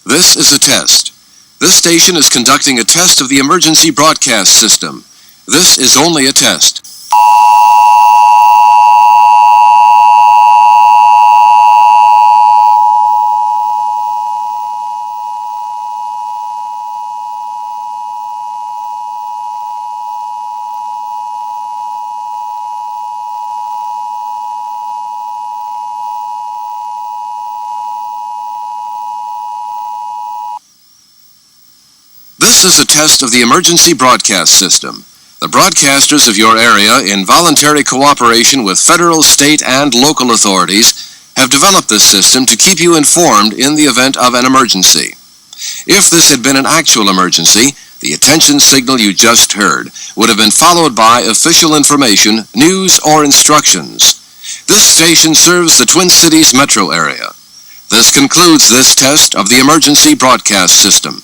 This is a test. This station is conducting a test of the emergency broadcast system. This is only a test. This is a test of the emergency broadcast system. The broadcasters of your area, in voluntary cooperation with federal, state, and local authorities, have developed this system to keep you informed in the event of an emergency. If this had been an actual emergency, the attention signal you just heard would have been followed by official information, news, or instructions. This station serves the Twin Cities metro area. This concludes this test of the emergency broadcast system.